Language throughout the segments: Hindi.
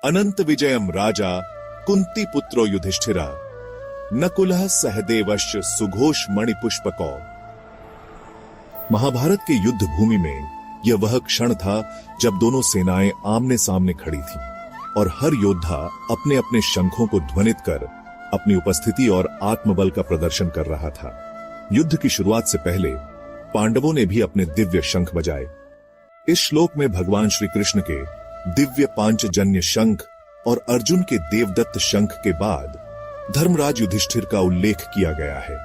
अनंत विजयम राजा कुंती पुत्रो युधिष्ठिरा नकुलः सहदेवश्च सुघोष मणिपुष्पकौ। महाभारत के युद्ध भूमि में यह वह क्षण था जब दोनों सेनाएं आमने सामने खड़ी थीं और हर योद्धा अपने अपने शंखों को ध्वनित कर अपनी उपस्थिति और आत्मबल का प्रदर्शन कर रहा था। युद्ध की शुरुआत से पहले पांडवों ने भी अपने दिव्य शंख बजाए। इस श्लोक में भगवान श्री कृष्ण के दिव्य पांचजन्य शंख और अर्जुन के देवदत्त शंख के बाद धर्मराज युधिष्ठिर का उल्लेख किया गया है।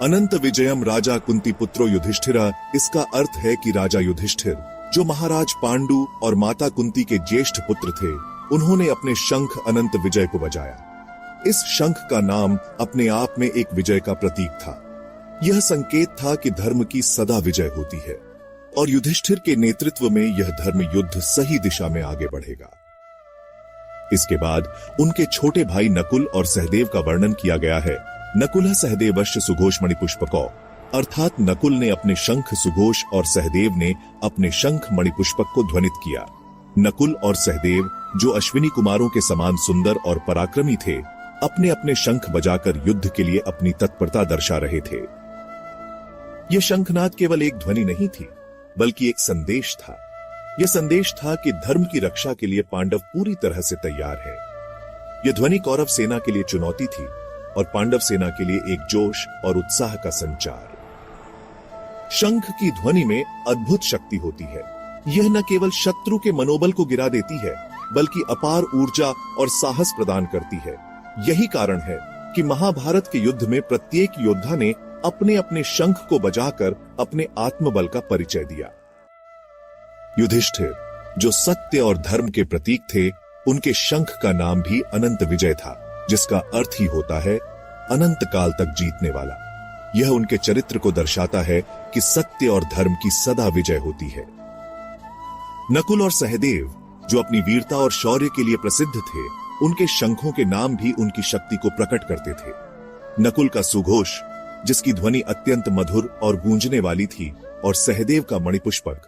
अनंत विजयम राजा कुंती पुत्रो युधिष्ठिरा, इसका अर्थ है कि राजा युधिष्ठिर जो महाराज पांडु और माता कुंती के ज्येष्ठ पुत्र थे, उन्होंने अपने शंख अनंत विजय को बजाया। इस शंख का नाम अपने आप में एक विजय का प्रतीक था। यह संकेत था कि धर्म की सदा विजय होती है और युधिष्ठिर के नेतृत्व में यह धर्म युद्ध सही दिशा में आगे बढ़ेगा। इसके बाद उनके छोटे भाई नकुल और सहदेव का वर्णन किया गया है। नकुलः सहदेवश्च सुघोष मणिपुष्पकौ, अर्थात नकुल ने अपने शंख सुघोष और सहदेव ने अपने शंख मणिपुष्पक को ध्वनित किया। नकुल और सहदेव जो अश्विनी कुमारों के समान सुंदर और पराक्रमी थे, अपने अपने शंख बजाकर युद्ध के लिए अपनी तत्परता दर्शा रहे थे। यह शंखनाद केवल एक ध्वनि नहीं थी, बल्कि एक संदेश था। यह संदेश था कि धर्म की रक्षा के लिए पांडव पूरी तरह से तैयार है। यह ध्वनि कौरव सेना के लिए चुनौती थी और पांडव सेना के लिए एक जोश और उत्साह का संचार। शंख की ध्वनि में अद्भुत शक्ति होती है। यह न केवल शत्रु के मनोबल को गिरा देती है, बल्कि अपार ऊर्जा और साहस प्रदान करती है। यही कारण है कि महाभारत के युद्ध में प्रत्येक योद्धा ने अपने अपने शंख को बजाकर अपने आत्मबल का परिचय दिया। युधिष्ठिर जो सत्य और धर्म के प्रतीक थे, उनके शंख का नाम भी अनंत विजय था, जिसका अर्थ ही होता है अनंत काल तक जीतने वाला। यह उनके चरित्र को दर्शाता है कि सत्य और धर्म की सदा विजय होती है। नकुल और सहदेव जो अपनी वीरता और शौर्य के लिए प्रसिद्ध थे, उनके शंखों के नाम भी उनकी शक्ति को प्रकट करते थे। नकुल का सुघोष, जिसकी ध्वनि अत्यंत मधुर और गूंजने वाली थी, और सहदेव का मणिपुष्पक,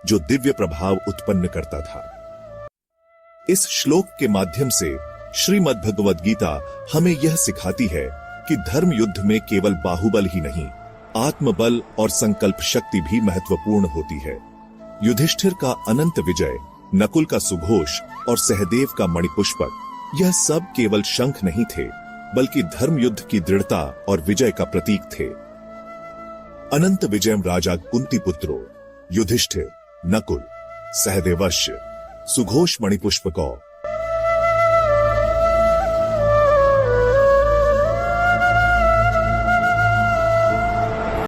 जो दिव्य प्रभाव उत्पन्न करता था। इस श्लोक के माध्यम से श्रीमद् भगवद गीता हमें यह सिखाती है कि धर्म युद्ध में केवल बाहुबल ही नहीं, आत्मबल और संकल्प शक्ति भी महत्वपूर्ण होती है। युधिष्ठिर का अनंत विजय, नकुल का सुघोष और सहदेव का मणिपुष्पक, यह सब केवल शंख नहीं थे, बल्कि धर्म युद्ध की दृढ़ता और विजय का प्रतीक थे। अनंत विजयम राजा कुंती पुत्रो युधिष्ठिर नकुल सहदेवश्च सुघोष मणिपुष्पकौ।